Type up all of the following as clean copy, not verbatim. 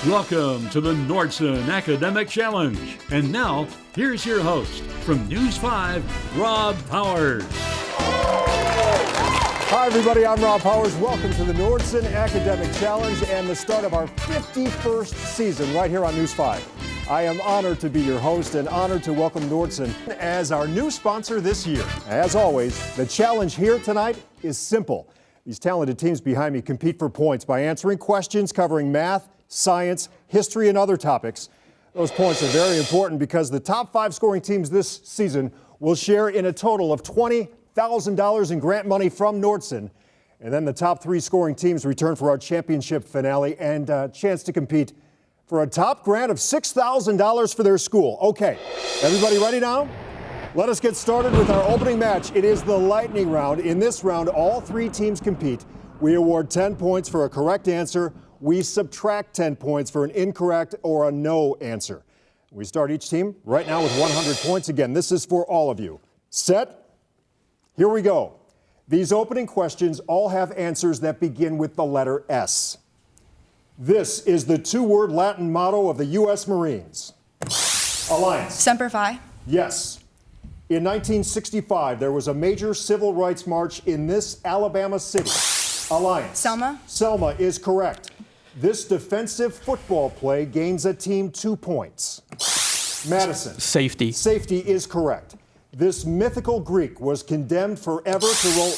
Welcome to the Nordson Academic Challenge. And now, here's your host from News 5, Rob Powers. Hi, everybody. I'm Rob Powers. Welcome to the Nordson Academic Challenge and the start of our 51st season right here on News 5. I am honored to be your host and honored to welcome Nordson as our new sponsor this year. As always, the challenge here tonight is simple. These talented teams behind me compete for points by answering questions covering math, science, history, and other topics. Those points are very important because the top 5 scoring teams this season will share in a total of $20,000 in grant money from Nordson. And then the top 3 scoring teams return for our championship finale and a chance to compete for a top grant of $6,000 for their school. Okay, everybody ready now? Let us get started with our opening match. It is the lightning round. In this round, all 3 teams compete. We award 10 points for a correct answer. We subtract 10 points for an incorrect or a no answer. We start each team right now with 100 points. Again, this is for all of you. Set? Here we go. These opening questions all have answers that begin with the letter S. This is the 2-word Latin motto of the U.S. Marines. Alliance. Semper Fi. Yes. In 1965, there was a major civil rights march in this Alabama city. Alliance. Selma. Selma is correct. This defensive football play gains a team 2 points. Madison. Safety. Safety is correct. This mythical Greek was condemned forever to roll.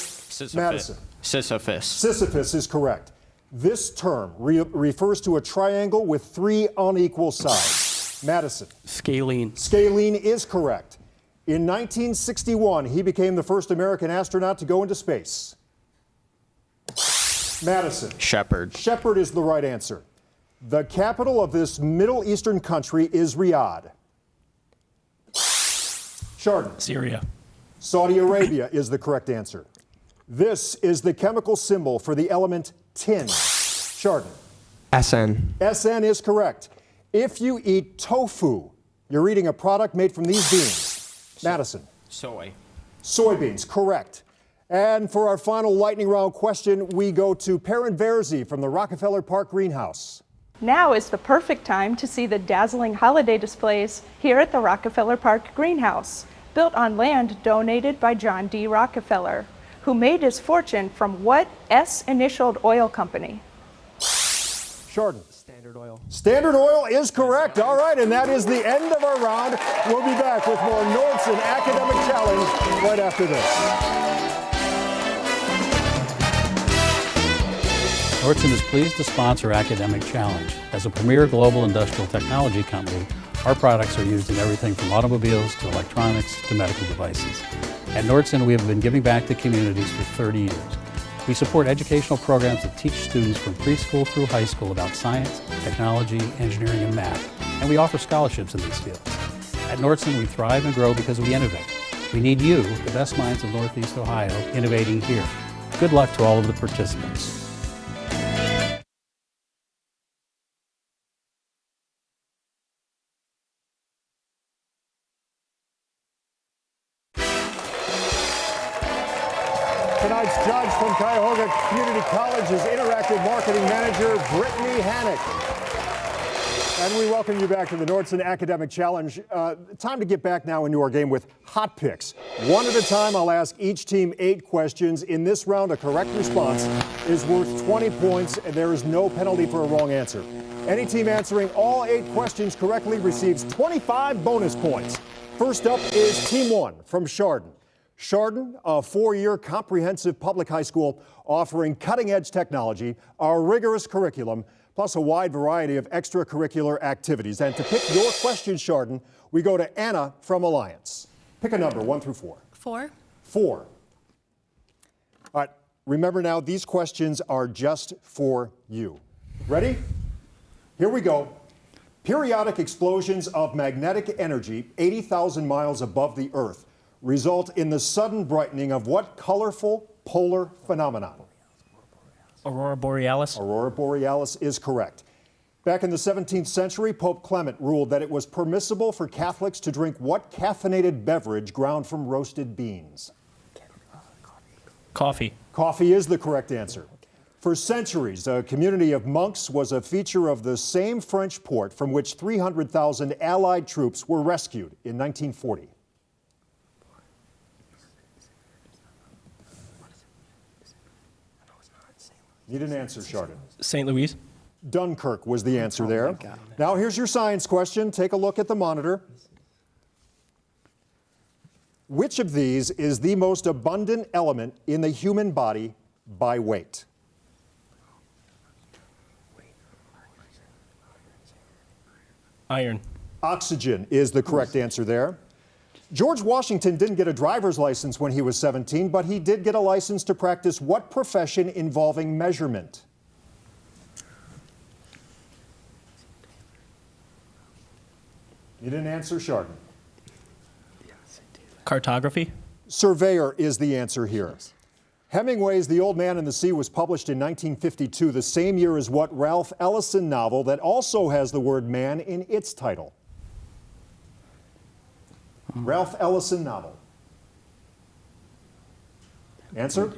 Madison. Sisyphus. Sisyphus is correct. This term refers to a triangle with 3 unequal sides. Madison. Scalene. Scalene is correct. In 1961, he became the first American astronaut to go into space. Madison. Shepherd. Shepherd is the right answer. The capital of this Middle Eastern country is Riyadh. Chardon. Syria. Saudi Arabia is the correct answer. This is the chemical symbol for the element tin. Chardon. SN. SN is correct. If you eat tofu, you're eating a product made from these beans. Madison. Soy. Soybeans, correct. And for our final lightning round question, we go to Perrin Verzi from the Rockefeller Park Greenhouse. Now is the perfect time to see the dazzling holiday displays here at the Rockefeller Park Greenhouse, built on land donated by John D. Rockefeller, who made his fortune from what S-initialed oil company? Chardon. Standard Oil. Standard Oil is correct. All right, and that is the end of our round. We'll be back with more Nordson Academic Challenge right after this. Nordson is pleased to sponsor Academic Challenge. As a premier global industrial technology company, our products are used in everything from automobiles to electronics to medical devices. At Nordson, we have been giving back to communities for 30 years. We support educational programs that teach students from preschool through high school about science, technology, engineering, and math, and we offer scholarships in these fields. At Nordson, we thrive and grow because we innovate. We need you, the best minds of Northeast Ohio, innovating here. Good luck to all of the participants. Tonight's judge from Cuyahoga Community College's Interactive Marketing Manager, Brittany Hannick. And we welcome you back to the Nordson Academic Challenge. Time to get back now into our game with Hot Picks. One at a time, I'll ask each team 8 questions. In this round, a correct response is worth 20 points, and there is no penalty for a wrong answer. Any team answering all 8 questions correctly receives 25 bonus points. First up is Team 1 from Chardon. Chardon, a 4-year comprehensive public high school offering cutting-edge technology, a rigorous curriculum, plus a wide variety of extracurricular activities. And to pick your question, Chardon, we go to Anna from Alliance. Pick a number, 1 through 4. 4. 4. All right, remember now, these questions are just for you. Ready? Here we go. Periodic explosions of magnetic energy 80,000 miles above the Earth result in the sudden brightening of what colorful polar phenomenon? Aurora Borealis. Aurora Borealis is correct. Back in the 17th century, Pope Clement ruled that it was permissible for Catholics to drink what caffeinated beverage ground from roasted beans? Coffee. Coffee is the correct answer. For centuries, a community of monks was a feature of the same French port from which 300,000 Allied troops were rescued in 1940. Need an answer, Chardon. St. Louis. Dunkirk was the answer there. Now here's your science question. Take a look at the monitor. Which of these is the most abundant element in the human body by weight? Iron. Oxygen is the correct answer there. George Washington didn't get a driver's license when he was 17, but he did get a license to practice what profession involving measurement? Need an answer, Chardon? Cartography. Surveyor is the answer here. Hemingway's The Old Man and the Sea was published in 1952, the same year as what Ralph Ellison novel that also has the word man in its title? Ralph Ellison novel. Answer?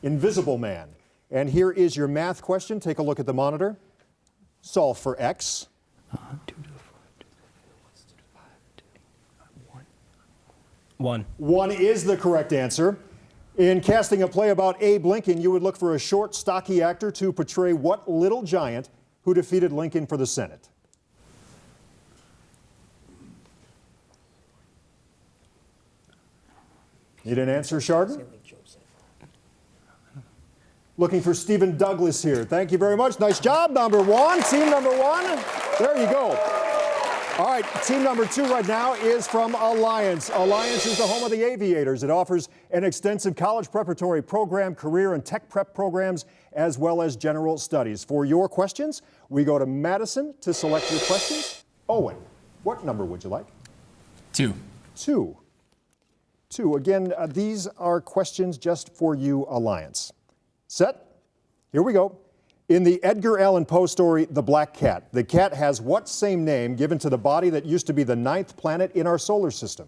Invisible Man. And here is your math question. Take a look at the monitor. Solve for X. 1. 1 is the correct answer. In casting a play about Abe Lincoln, you would look for a short, stocky actor to portray what little giant who defeated Lincoln for the Senate? Need an answer, Chardon? Looking for Stephen Douglas here. Thank you very much. Nice job, number one. Team number one. There you go. All right, team number 2 right now is from Alliance. Alliance is the home of the Aviators. It offers an extensive college preparatory program, career and tech prep programs, as well as general studies. For your questions, we go to Madison to select your questions. Owen, what number would you like? 2. 2. 2. Again, these are questions just for you, Alliance. Set? Here we go. In the Edgar Allan Poe story, The Black Cat, the cat has what same name given to the body that used to be the 9th planet in our solar system?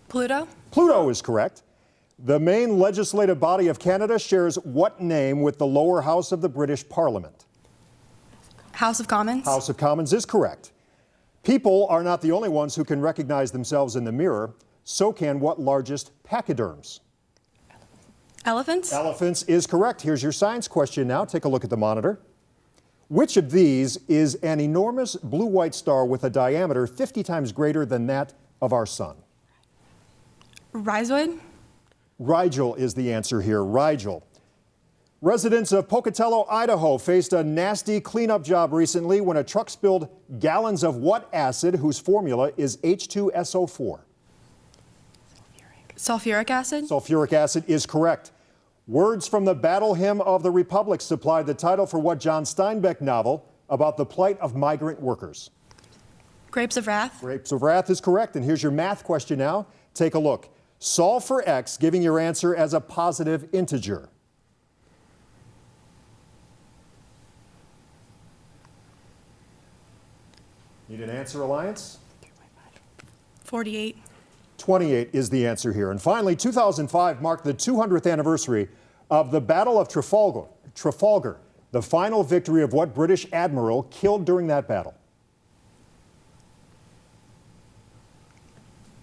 Pluto. Pluto is correct. The main legislative body of Canada shares what name with the lower house of the British Parliament? House of Commons. House of Commons is correct. People are not the only ones who can recognize themselves in the mirror. So can what largest pachyderms? Elephants. Elephants is correct. Here's your science question now. Take a look at the monitor. Which of these is an enormous blue-white star with a diameter 50 times greater than that of our sun? Rhizod. Rigel is the answer here. Rigel. Residents of Pocatello, Idaho faced a nasty cleanup job recently when a truck spilled gallons of what acid whose formula is H2SO4? Sulfuric acid. Sulfuric acid is correct. Words from the Battle Hymn of the Republic supplied the title for what John Steinbeck novel about the plight of migrant workers? Grapes of Wrath. Grapes of Wrath is correct. And here's your math question now. Take a look. Solve for X, giving your answer as a positive integer. Need an answer, Alliance? 48. 28 is the answer here. And finally, 2005 marked the 200th anniversary of the Battle of Trafalgar, the final victory of what British admiral killed during that battle?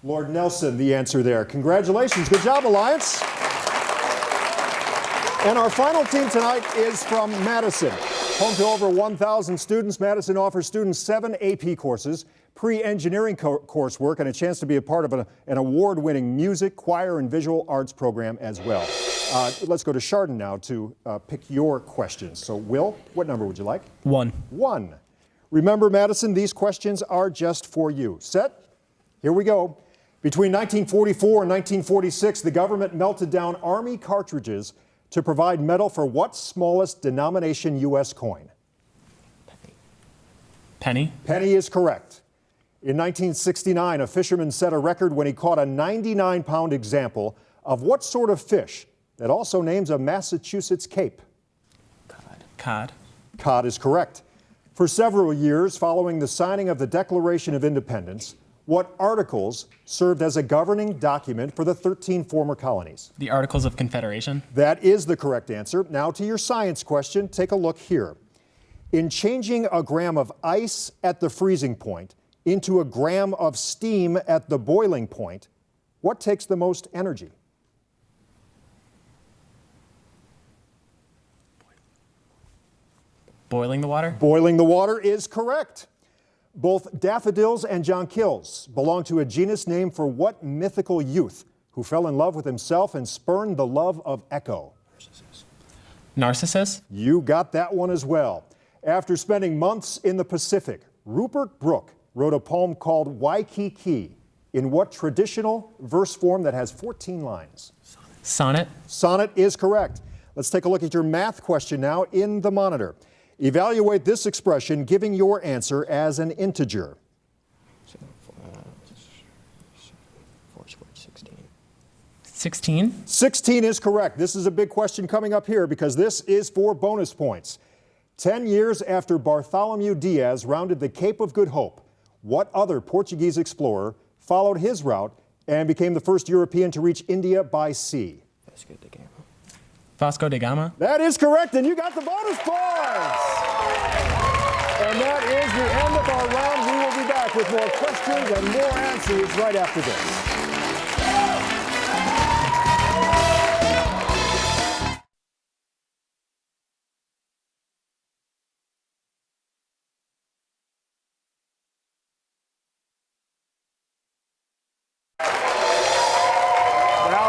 Lord Nelson, the answer there. Congratulations. Good job, Alliance. And our final team tonight is from Madison. Home to over 1,000 students, Madison offers students 7 AP courses, pre-engineering coursework, and a chance to be a part of an award-winning music, choir, and visual arts program as well. Let's go to Chardon now to pick your questions. So, Will, what number would you like? 1. 1. Remember, Madison, these questions are just for you. Set? Here we go. Between 1944 and 1946, the government melted down Army cartridges to provide metal for what smallest denomination U.S. coin? Penny. Penny is correct. In 1969, a fisherman set a record when he caught a 99-pound example of what sort of fish that also names a Massachusetts cape? Cod. Cod is correct. For several years following the signing of the Declaration of Independence, What articles served as a governing document for the 13 former colonies? The Articles of Confederation. That is the correct answer. Now to your science question, take a look here. In changing a gram of ice at the freezing point into a gram of steam at the boiling point, what takes the most energy? Boiling the water. Boiling the water is correct. Both daffodils and jonquils belong to a genus named for what mythical youth who fell in love with himself and spurned the love of Echo? Narcissus. You got that one as well. After spending months in the Pacific, Rupert Brooke wrote a poem called Waikiki in what traditional verse form that has 14 lines? Sonnet. Sonnet is correct. Let's take a look at your math question now in the monitor. Evaluate this expression, giving your answer as an integer. 16. 16 is correct. This is a big question coming up here because this is for bonus points. 10 years after Bartholomew Diaz rounded the Cape of Good Hope, what other Portuguese explorer followed his route and became the first European to reach India by sea? Vasco da Gama. That is correct, and you got the bonus points! And that is the end of our round. We will be back with more questions and more answers right after this.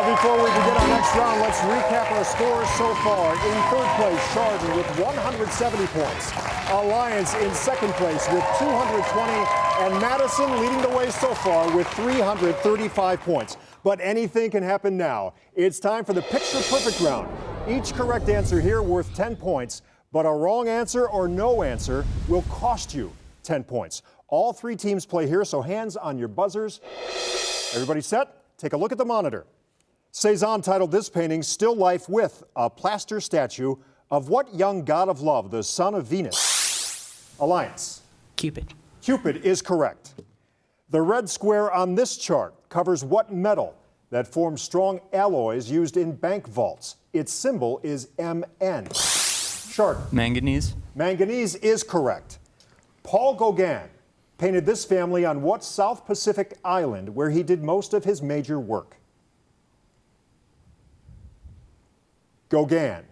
Before we begin our next round, let's recap our scores so far. In third place, Chardon with 170 points. Alliance in second place with 220. And Madison leading the way so far with 335 points. But anything can happen now. It's time for the picture perfect round. Each correct answer here worth 10 points, but a wrong answer or no answer will cost you 10 points. All three teams play here, so hands on your buzzers. Everybody set? Take a look at the monitor. Cezanne titled this painting, Still Life with a plaster statue of what young god of love, the son of Venus? Alliance. Cupid. Cupid is correct. The red square on this chart covers what metal that forms strong alloys used in bank vaults? Its symbol is Mn. Chardon. Manganese. Manganese is correct. Paul Gauguin painted this family on what South Pacific island where he did most of his major work? Gauguin.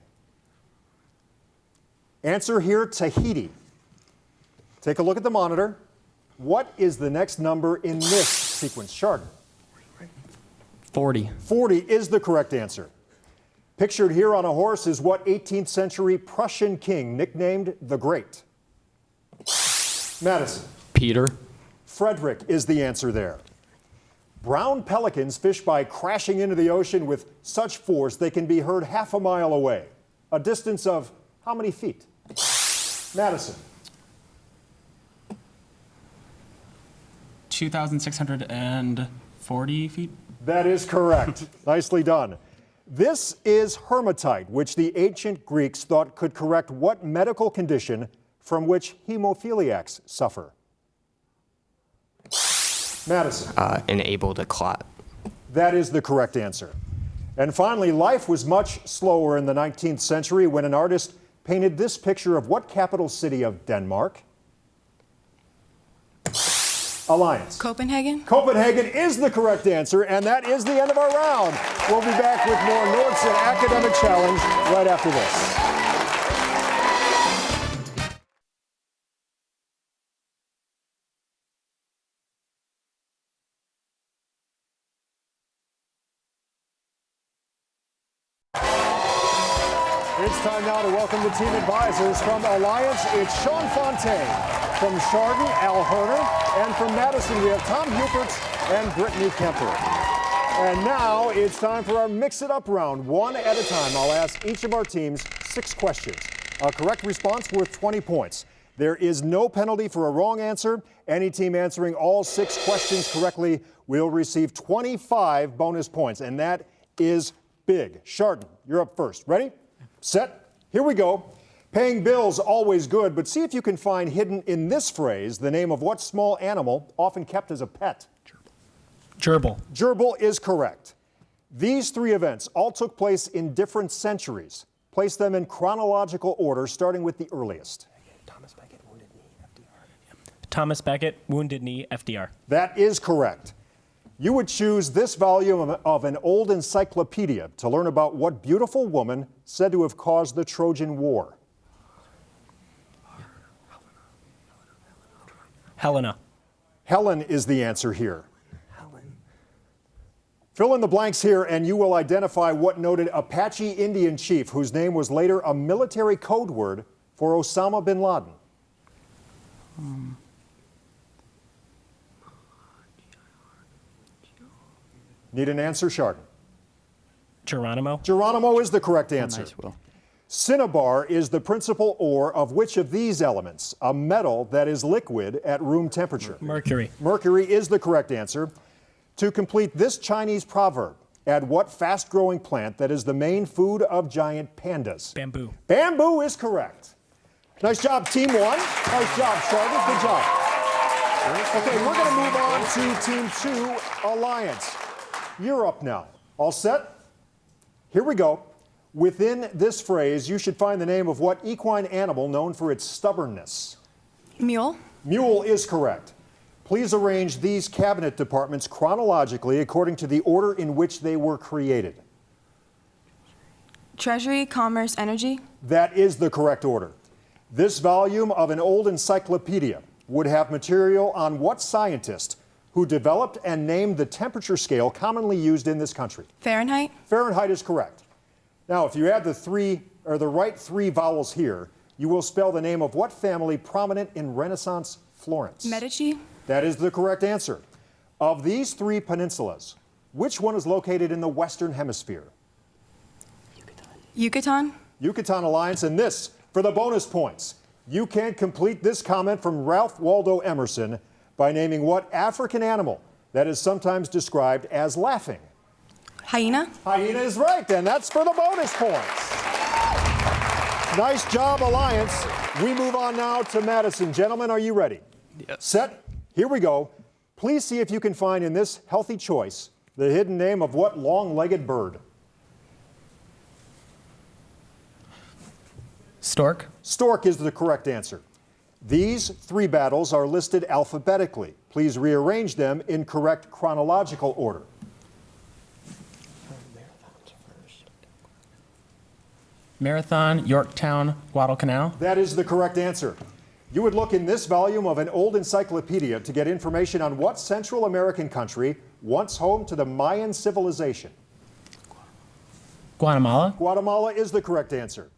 Answer here, Tahiti. Take a look at the monitor. What is the next number in this sequence? Chardon. 40. 40 is the correct answer. Pictured here on a horse is what 18th century Prussian king nicknamed the Great? Madison. Peter. Frederick is the answer there. Brown pelicans fish by crashing into the ocean with such force they can be heard half a mile away. A distance of how many feet? Madison. 2,640 feet. That is correct. Nicely done. This is hematite, which the ancient Greeks thought could correct what medical condition from which hemophiliacs suffer? Madison. Enable to clot. That is the correct answer. And finally, life was much slower in the 19th century when an artist painted this picture of what capital city of Denmark? Alliance. Copenhagen. Copenhagen is the correct answer, and that is the end of our round. We'll be back with more Nordson Academic Challenge right after this. It's time now to welcome the team advisors. From Alliance, it's Sean Fontaine. From Chardon, Al Herner. And from Madison, we have Tom Hupertz and Brittany Kemper. And now it's time for our Mix It Up round. One at a time, I'll ask each of our teams 6 questions. A correct response worth 20 points. There is no penalty for a wrong answer. Any team answering all 6 questions correctly will receive 25 bonus points, and that is big. Chardon, you're up first. Ready? Set. Here we go. Paying bills, always good, but see if you can find hidden in this phrase the name of what small animal often kept as a pet. Gerbil. Gerbil is correct. These three events all took place in different centuries. Place them in chronological order, starting with the earliest. Thomas Becket, Wounded Knee, FDR. That is correct. You would choose this volume of an old encyclopedia to learn about what beautiful woman said to have caused the Trojan War. Helena. Helen is the answer here. Fill in the blanks here and you will identify what noted Apache Indian chief whose name was later a military code word for Osama bin Laden. Need an answer, Chardon? Geronimo. Geronimo is the correct answer. Nice, Will. Cinnabar is the principal ore of which of these elements? A metal that is liquid at room temperature. Mercury. Mercury is the correct answer. To complete this Chinese proverb, add what fast-growing plant that is the main food of giant pandas? Bamboo. Bamboo is correct. Nice job, Team 1. Nice job, Chardon. Good job. Okay, we're going to move on to Team 2, Alliance. You're up now. All set? Here we go. Within this phrase, you should find the name of what equine animal known for its stubbornness? Mule. Mule is correct. Please arrange these cabinet departments chronologically according to the order in which they were created. Treasury, Commerce, Energy. That is the correct order. This volume of an old encyclopedia would have material on what scientist who developed and named the temperature scale commonly used in this country? Fahrenheit. Fahrenheit is correct. Now, if you add the right three vowels here, you will spell the name of what family prominent in Renaissance Florence? Medici. That is the correct answer. Of these three peninsulas, which one is located in the Western Hemisphere? Yucatan. Yucatan Alliance, and this for the bonus points. You can complete this comment from Ralph Waldo Emerson by naming what African animal that is sometimes described as laughing. Hyena. Hyena is right, and that's for the bonus points. Nice job, Alliance. We move on now to Madison. Gentlemen, are you ready? Yes. Set. Here we go. Please see if you can find in this healthy choice the hidden name of what long-legged bird? Stork. Stork is the correct answer. These three battles are listed alphabetically. Please rearrange them in correct chronological order. Marathon, Yorktown, Guadalcanal. That is the correct answer. You would look in this volume of an old encyclopedia to get information on what Central American country once home to the Mayan civilization. Guatemala. Guatemala is the correct answer.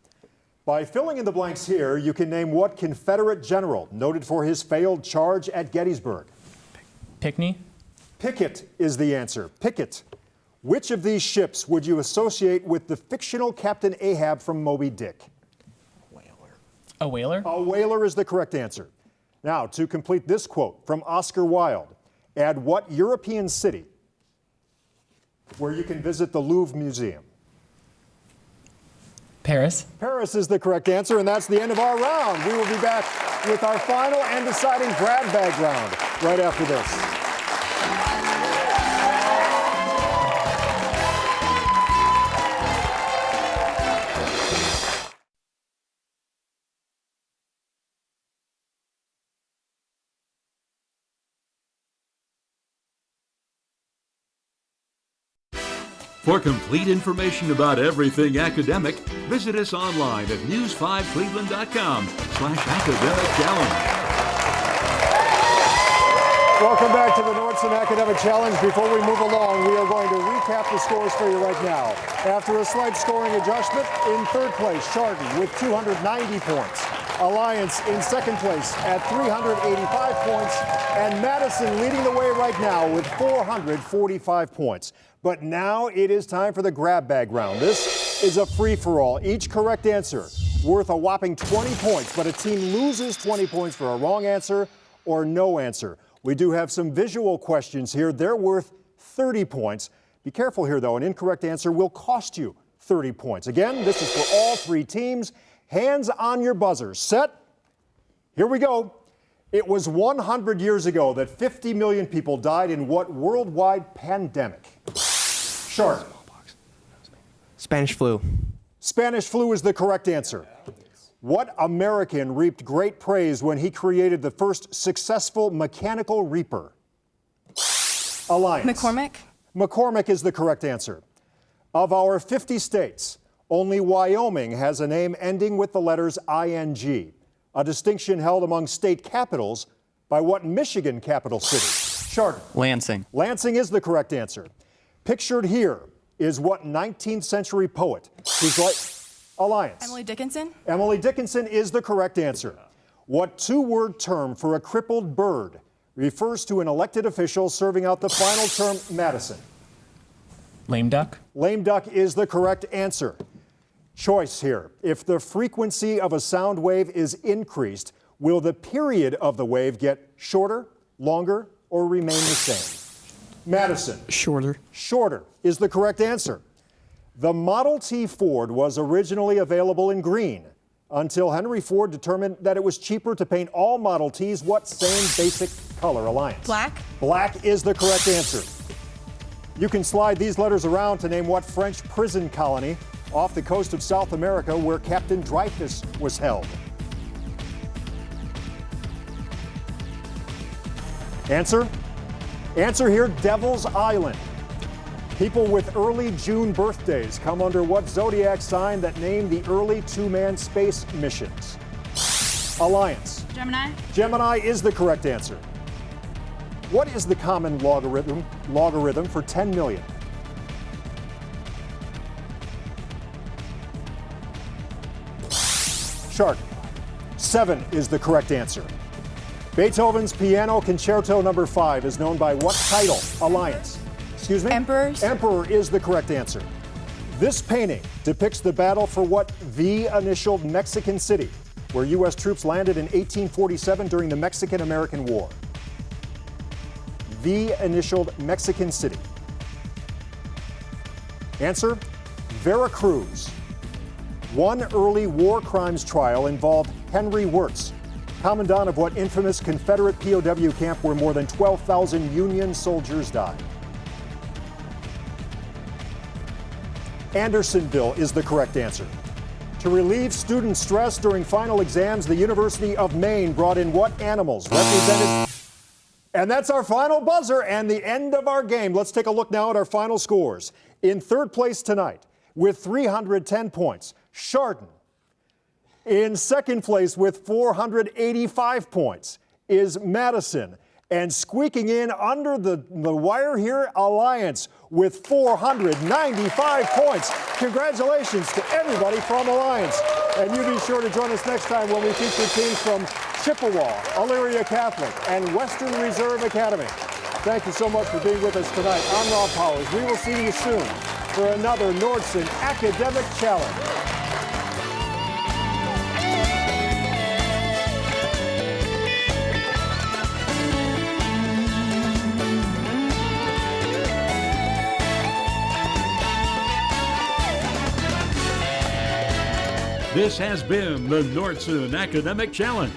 By filling in the blanks here, you can name what Confederate general noted for his failed charge at Gettysburg. Pinckney. Pickett is the answer. Pickett. Which of these ships would you associate with the fictional Captain Ahab from Moby Dick? A whaler. A whaler is the correct answer. Now, to complete this quote from Oscar Wilde, add what European city where you can visit the Louvre Museum? Paris. Paris is the correct answer, and that's the end of our round. We will be back with our final and deciding grab bag round right after this. For complete information about everything academic, visit us online at news5cleveland.com/academic challenge. Welcome back to the Nordson Academic Challenge. Before we move along, we are going to recap the scores for you right now. After a slight scoring adjustment, in third place, Chardon with 290 points. Alliance in second place at 385 points. And Madison leading the way right now with 445 points. But now it is time for the grab bag round. This is a free-for-all. Each correct answer worth a whopping 20 points, but a team loses 20 points for a wrong answer or no answer. We do have some visual questions here. They're worth 30 points. Be careful here, though. An incorrect answer will cost you 30 points. Again, this is for all three teams. Hands on your buzzers. Set. Here we go. It was 100 years ago that 50 million people died in what worldwide pandemic? Chardon. Spanish flu. Spanish flu is the correct answer. What American reaped great praise when he created the first successful mechanical reaper? Alliance. McCormick. McCormick is the correct answer. Of our 50 states, only Wyoming has a name ending with the letters ING, a distinction held among state capitals by what Michigan capital city? Chardon. Lansing. Lansing is the correct answer. Pictured here is what 19th century poet whose Alliance. Emily Dickinson. Emily Dickinson is the correct answer. What two-word term for a crippled bird refers to an elected official serving out the final term? Madison. Lame duck. Lame duck is the correct answer. Choice here. If the frequency of a sound wave is increased, will the period of the wave get shorter, longer, or remain the same? Madison. Shorter. Shorter is the correct answer. The Model T Ford was originally available in green until Henry Ford determined that it was cheaper to paint all Model Ts what same basic color? Alliance. Black. Black is the correct answer. You can slide these letters around to name what French prison colony off the coast of South America where Captain Dreyfus was held. Answer? Answer here, Devil's Island. People with early June birthdays come under what zodiac sign that named the early two-man space missions? Alliance. Gemini. Gemini is the correct answer. What is the common logarithm for 10 million? Chardon. 7 is the correct answer. Beethoven's Piano Concerto No. 5 is known by what title? Alliance. Excuse me? Emperors. Emperor is the correct answer. This painting depicts the battle for what V-initialed Mexican city, where U.S. troops landed in 1847 during the Mexican-American War. V-initialed Mexican city. Answer? Veracruz. One early war crimes trial involved Henry Wirtz, commandant of what infamous Confederate POW camp where more than 12,000 Union soldiers died? Andersonville is the correct answer. To relieve student stress during final exams, the University of Maine brought in what animals represented? And that's our final buzzer and the end of our game. Let's take a look now at our final scores. In third place tonight with 310 points, Chardon. In second place with 485 points is Madison. And squeaking in under the wire here, Alliance with 495 points. Congratulations to everybody from Alliance. And you be sure to join us next time when we feature teams from Chippewa, Elyria Catholic, and Western Reserve Academy. Thank you so much for being with us tonight. I'm Rob Powers. We will see you soon for another Nordson Academic Challenge. This has been the Nordson Academic Challenge.